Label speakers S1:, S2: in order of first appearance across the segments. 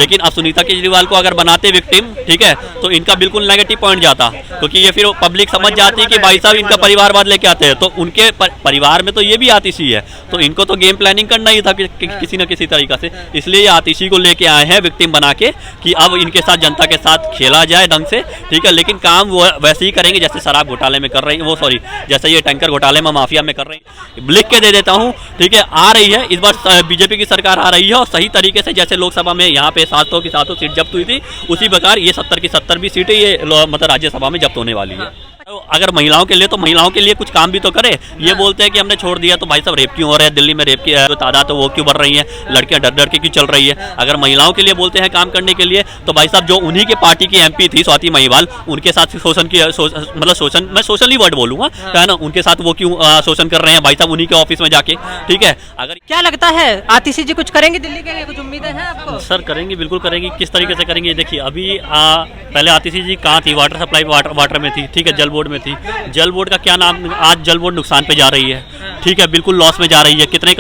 S1: लेकिन अब सुनीता केजरीवाल को अगर बनाते विक्टिम, ठीक है, तो इनका बिल्कुल नेगेटिव पॉइंट जाता, क्योंकि ये फिर पब्लिक समझ जाती है कि भाई साहब इनका परिवारवाद लेके आते हैं, तो उनके परिवार में तो ये भी आतिशी है, तो इनको तो गेम प्लानिंग करना ही था किसी न किसी तरीका से, इसलिए ये आतिशी को लेके आए हैं विक्टिम बना के कि अब इनके साथ जनता के साथ खेला जाए ढंग से, ठीक है। लेकिन काम वो वैसे ही करेंगे जैसे शराब घोटाले में कर रही है, वो सॉरी जैसे ये टैंकर घोटाले में माफिया में कर रही है। लिख के दे देता हूँ, ठीक है, आ रही है इस बार बीजेपी की सरकार आ रही है, और सही तरीके से जैसे लोकसभा में यहाँ पे 700 की 700 सीट जब्त हुई थी, उसी प्रकार ये 70 की 70 भी सीटें ये मतलब राज्यसभा में जब्त होने वाली है। अगर महिलाओं के लिए तो महिलाओं के लिए कुछ काम भी तो करे। ये बोलते हैं कि हमने छोड़ दिया, तो भाई साहब रेप क्यों हो रहा है, दिल्ली में रेप की जो तादाद तो वो क्यों बढ़ रही है, लड़कियां डर डर के क्यों चल रही है। अगर महिलाओं के लिए बोलते हैं काम करने के लिए, तो भाई साहब जो उन्हीं के पार्टी की एमपी थी स्वाति महिवाल, उनके साथ शोषण की मतलब शोषण, मैं सोशल ही वर्ड बोलूंगा, है ना, उनके साथ वो क्यों शोषण कर रहे हैं भाई साहब उन्हीं के ऑफिस में जाके, ठीक है। अगर
S2: क्या लगता है आतिशी जी कुछ करेंगे दिल्ली के लिए, कुछ उम्मीदें हैं आपको?
S1: सर करेंगे, बिल्कुल करेंगे। किस तरीके से करेंगे, देखिए अभी पहले आतिशी जी कहाँ थी, वाटर सप्लाई वाटर में थी, ठीक है, जल बोर्ड में थी। जल बोर्ड का क्या नाम, आज जल बोर्ड नुकसान पे जा रही है, ठीक है, बिल्कुल लॉस में जा रही है। कितने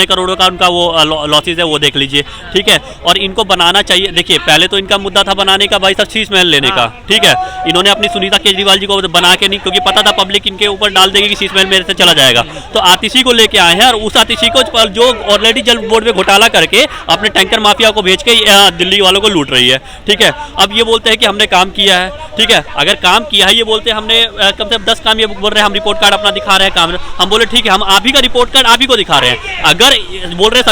S1: करोड़ों का उनका वो लॉसेज है वो देख लीजिए, ठीक है। और इनको बनाना चाहिए, देखिए पहले तो इनका मुद्दा था बनाने का भाई साहब शीश महल लेने का, ठीक है। इन्होंने अपनी सुनीता केजरीवाल जी को बना के नहीं, क्योंकि पता था पब्लिक इनके ऊपर डाल देगी कि शीश महल मेरे से चला जाएगा, तो आतिशी को लेके आए हैं। और उस आतिशी को जो ऑलरेडी जल बोर्ड में घोटाला करके अपने टैंकर माफिया को भेज के दिल्ली वालों को लूट रही है, ठीक है। अब ये बोलते हैं कि हमने काम किया है, ठीक है। अगर काम किया है, ये बोलते हैं हमने कम से कम 10 काम, ये बोल रहे हैं हम रिपोर्ट कार्ड अपना दिखा रहे हैं काम, हम बोले ठीक है, हम आप ही का रिपोर्ट कार्ड आप ही को दिखा रहे हैं। अगर बोल रहे हैं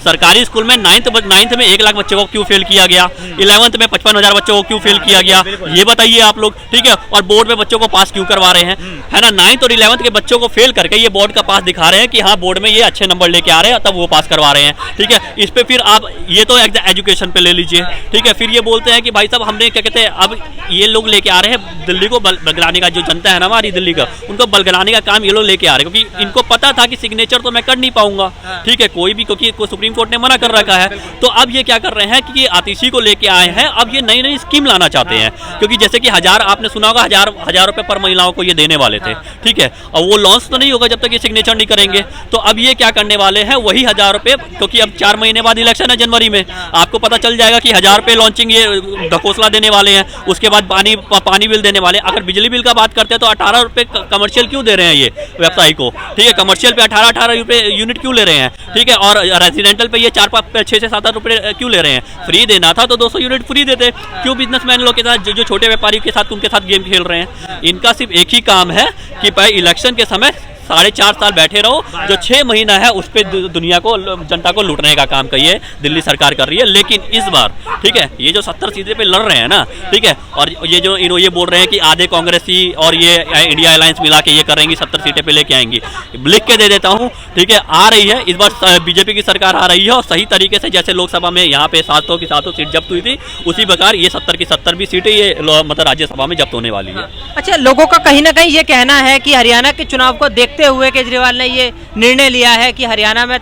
S1: सरकारी स्कूल में 9th में 1 लाख बच्चों को क्यों फेल किया गया, 11th में 55,000 बच्चों को क्यों फेल किया गया, ये बताइए आप लोग, ठीक है। और बोर्ड में बच्चों को पास क्यों करवा रहे हैं, है ना। 9th और 11th के बच्चों को फेल करके ये बोर्ड का पास दिखा रहे हैं कि हाँ बोर्ड में ये अच्छे नंबर लेके आ रहे हैं, तब वो पास करवा रहे हैं, ठीक है। इस पे फिर आप ये तो एजुकेशन पे ले लीजिए, ठीक है। फिर ये बोलते हैं कि भाई साहब हमने क्या कहते हैं, अब ये लोग लेके आ रहे हैं दिल्ली को बलगलाने का, जो जनता है ना हमारी दिल्ली का, उनको बलगलाने का काम ये लोग लेके आ रहे हैं, क्योंकि इनको पता था कि सिग्नेचर तो मैं कर नहीं पाऊंगा, ठीक है, कोई भी, क्योंकि सुप्रीम कोर्ट ने मना कर रखा है। तो अब ये क्या कर रहे हैं कि आतिशी को लेके आए हैं, अब ये नई नई स्कीम लाना चाहते हैं, क्योंकि जैसे कि 1000 आपने सुना होगा, 1000 रुपए पर महिलाओं को ये देने वाले थे, ठीक है। और वो लॉन्च तो नहीं होगा जब तक ये सिग्नेचर नहीं करेंगे। तो अब ये क्या करने वाले हैं, वही 1000 रुपए, क्योंकि अब 4 महीने बाद इलेक्शन है जनवरी में, आपको पता चल जाएगा कि 1000 रुपए लॉन्चिंग ये ढकोसला देने वाले हैं, उसके बाद पानी बिल देने वाले। अगर बिजली बिल का बात करते हैं तो 18 रुपए कमर्शियल क्यों दे रहे हैं ये व्यवसायी को, ठीक है, कमर्शियल पे 18 रुपए यूनिट क्यों ले रहे हैं, ठीक है। और रेजिडेंटल पे ये 6 से 7 रुपए क्यों ले रहे हैं, फ्री देना था तो 200 यूनिट फ्री देते, क्यों बिजनेसमैन लोग के साथ, जो छोटे व्यापारी के साथ, उनके साथ गेम खेल रहे हैं। इनका सिर्फ एक ही काम है कि भाई इलेक्शन के समय 4.5 साल बैठे रहो, जो 6 महीना है उस पर दुनिया को, जनता को लूटने का काम करिए दिल्ली सरकार कर रही है। लेकिन इस बार, ठीक है, ये जो 70 सीटें पे लड़ रहे हैं ना, ठीक है, और ये जो ये बोल रहे हैं कि आधे कांग्रेसी और ये इंडिया अलायंस मिला के ये करेंगी, 70 सीटें पे लेके आएंगी। लिख के दे देता हूँ, ठीक है, आ रही है इस बार बीजेपी की सरकार आ रही है, और सही तरीके से जैसे लोकसभा में यहाँ पे 700 की 700 सीट जब्त हुई थी, उसी प्रकार ये 70 की 70 भी सीटें ये मतलब राज्यसभा में जब्त होने वाली है।
S2: अच्छा, लोगों का कहीं ना कहीं ये कहना है कि हरियाणा के चुनाव को देखते हुए केजरीवाल ने ये निर्णय लिया है कि हरियाणा में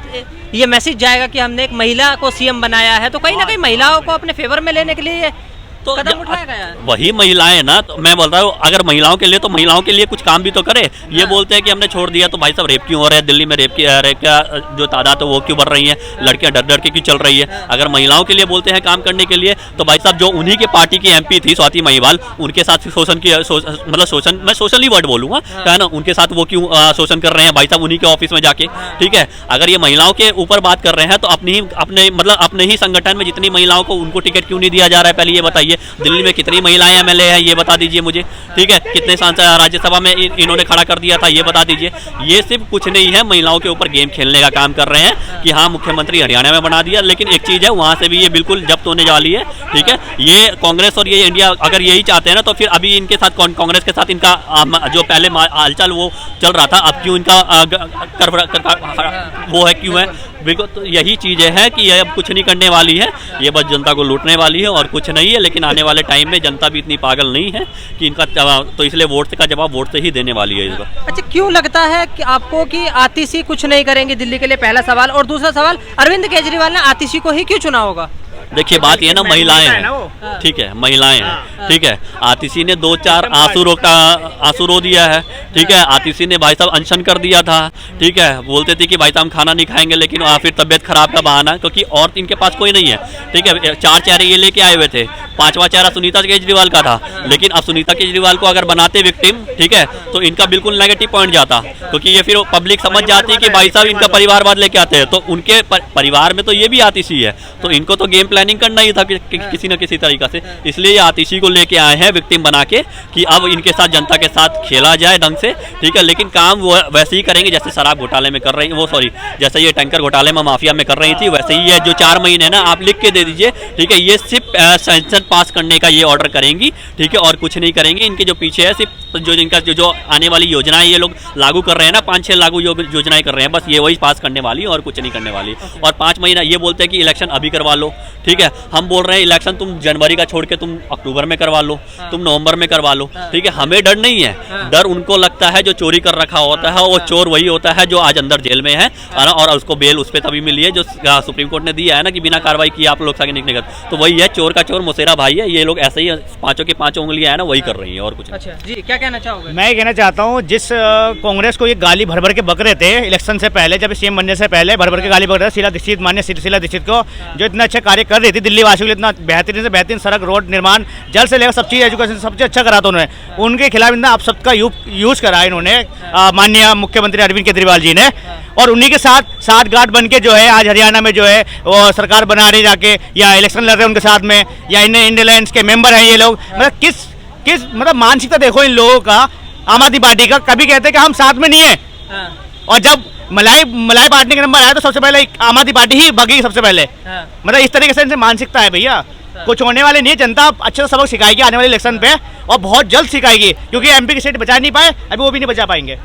S2: ये मैसेज जाएगा कि हमने एक महिला को सीएम बनाया है, तो कहीं ना कहीं महिलाओं को अपने फेवर में लेने के लिए तो कदम उठाया गया है।
S1: वही महिलाएं ना, तो मैं बोल रहा हूँ अगर महिलाओं के लिए तो महिलाओं के लिए कुछ काम भी तो करे। ये बोलते हैं कि हमने छोड़ दिया, तो भाई साहब रेप क्यों हो रहा है, दिल्ली में रेप का जो तादाद है वो क्यों बढ़ रही है, लड़कियां डर डर के क्यों चल रही है। अगर महिलाओं के लिए बोलते हैं काम करने के लिए, तो भाई साहब जो उन्हीं के पार्टी की एमपी थी स्वाति महिवाल, उनके साथ शोषण की मतलब शोषण, मैं सोशल ही वर्ड बोलूंगा, है ना, उनके साथ वो क्यों शोषण कर रहे हैं भाई साहब उन्हीं के ऑफिस में जाके, ठीक है। अगर ये महिलाओं के ऊपर बात कर रहे हैं तो अपने ही संगठन में जितनी महिलाओं को, उनको टिकट क्यों नहीं दिया जा रहा है, पहले ये बताइए। दिल्ली में कितनी महिलाएं एमएलए हैं ये बता दीजिए मुझे, ठीक है। कितने सांसद राज्यसभा में इन्होंने खड़ा कर दिया था ये बता दीजिए। ये सिर्फ कुछ नहीं है, महिलाओं के ऊपर गेम खेलने का काम कर रहे हैं कि हाँ मुख्यमंत्री हरियाणा में बना दिया, लेकिन एक चीज है वहां से भी ये बिल्कुल जब्त होने वाली है, ठीक है। ये कांग्रेस और ये इंडिया अगर यही चाहते हैं ना, तो फिर अभी इनके साथ कांग्रेस के साथ इनका जो पहले हालचाल वो चल रहा था, अब क्यों इनका वो है, क्यों है, बिल्कुल। तो यही चीजें है कि ये अब कुछ नहीं करने वाली है, ये बस जनता को लूटने वाली है और कुछ नहीं है। लेकिन आने वाले टाइम में जनता भी इतनी पागल नहीं है कि इनका, तो इसलिए वोट का जवाब वोट से ही देने वाली है इस बार।
S2: अच्छा, क्यों लगता है कि आपको कि आतिशी कुछ नहीं करेंगे दिल्ली के लिए, पहला सवाल। और दूसरा सवाल, अरविंद केजरीवाल ने आतिशी को ही क्यों चुना होगा?
S1: देखिए बात ये ना महिलाएं
S3: है ना वो।
S1: हैं, ठीक है, महिलाएं हैं, ठीक है। आतिशी ने 2-4 आंसू रो दिया है, ठीक है। आतिशी ने भाई साहब अनशन कर दिया था, ठीक है। बोलते थे कि भाई साहब हम खाना नहीं खाएंगे, लेकिन फिर तबीयत खराब का बहाना, क्योंकि और इनके पास कोई नहीं है, ठीक है। 4 चेहरे ये लेके आए हुए थे, 5वां चेहरा सुनीता केजरीवाल का था, लेकिन अब सुनीता केजरीवाल को अगर बनाते विक्टिम, ठीक है, तो इनका बिल्कुल नेगेटिव पॉइंट जाता, क्योंकि ये फिर पब्लिक समझ जाती है कि भाई साहब इनका परिवारवाद लेके आते हैं, तो उनके परिवार में तो ये भी आतिशी है, तो इनको तो गेम प्लानिंग करना ही था किसी न किसी तरीका से, इसलिए ये आतिशी को लेके आए हैं विक्टिम बना के कि अब इनके साथ जनता के साथ खेला जाए ढंग से, ठीक है। लेकिन काम वो वैसे ही करेंगे जैसे शराब घोटाले में कर रही, वो सॉरी, जैसे ये टैंकर घोटाले में माफिया में कर रही थी, वैसे ही है। जो 4 महीने ना आप लिख के दे दीजिए, ठीक है, ये सिर्फ सेंशन पास करने का ये ऑर्डर करेंगी, ठीक है, और कुछ नहीं करेंगे। इनके जो पीछे है सिर्फ जो इनका जो आने वाली योजनाएं ये लोग लागू कर रहे हैं ना, 5-6 लागू योजनाएं कर रहे हैं, बस ये वही पास करने वाली और कुछ नहीं करने वाली। और 5 महीना ये बोलते हैं कि इलेक्शन अभी करवा लो, ठीक है। हम बोल रहे हैं इलेक्शन तुम जनवरी का छोड़ के तुम अक्टूबर में करवा लो, तुम नवंबर में करवा लो, ठीक है। हमें डर नहीं है, डर उनको लगता है जो चोरी कर रखा होता है, वो चोर वही होता है जो आज अंदर जेल में है ना, और उसको बेल उस पर तभी मिली है जो सुप्रीम कोर्ट ने दिया है ना कि बिना कार्रवाई किए आप लोग सागे निकलेगा, तो वही है, चोर का चोर मुसेरा भाई है। ये लोग ऐसे ही 5 की 5 उंगलियां है ना वही कर रही है और कुछ नहीं।
S2: अच्छा जी, क्या कहना चाहोगे?
S3: मैं ये कहना चाहता हूँ, जिस कांग्रेस को ये गाली भर भर के बक रहे थे इलेक्शन से पहले, जब सीएम बनने से पहले भर भर के गाली बक रहे थे शीला दीक्षित, मान्य शीला दीक्षित को, जो इतना अच्छा कार्य कर रही थी दिल्ली वासियों के लिए, इतना बेहतरीन से बेहतरीन सड़क रोड निर्माण जल से लेकर सब चीज़ एजुकेशन सबसे अच्छा करा था उन्होंने, उनके खिलाफ इतना आप सबका यूज करा इन्होंने माननीय मुख्यमंत्री अरविंद केजरीवाल जी ने, और उन्हीं के साथ गांठ बन के जो है आज हरियाणा में जो है वो सरकार बना रही जाके, या इलेक्शन लड़ रहे हैं उनके साथ में, या इंडियन अलायंस के मेंबर हैं ये लोग। मतलब किस मतलब मानसिकता देखो इन लोगों का, आम आदमी पार्टी का। कभी कहते हैं कि हम साथ में नहीं है, और जब मलाई बांटने का नंबर आया तो सबसे पहले आम आदमी पार्टी ही भागी सबसे पहले। मतलब इस तरीके से इनसे मानसिकता है भैया, कुछ होने वाले नहीं है। जनता अच्छे से सबक सिखाएगी आने वाले इलेक्शन पे, और बहुत जल्द सिखाएगी, क्योंकि एमपी की सीट बचा नहीं पाए, अभी वो भी नहीं बचा पाएंगे।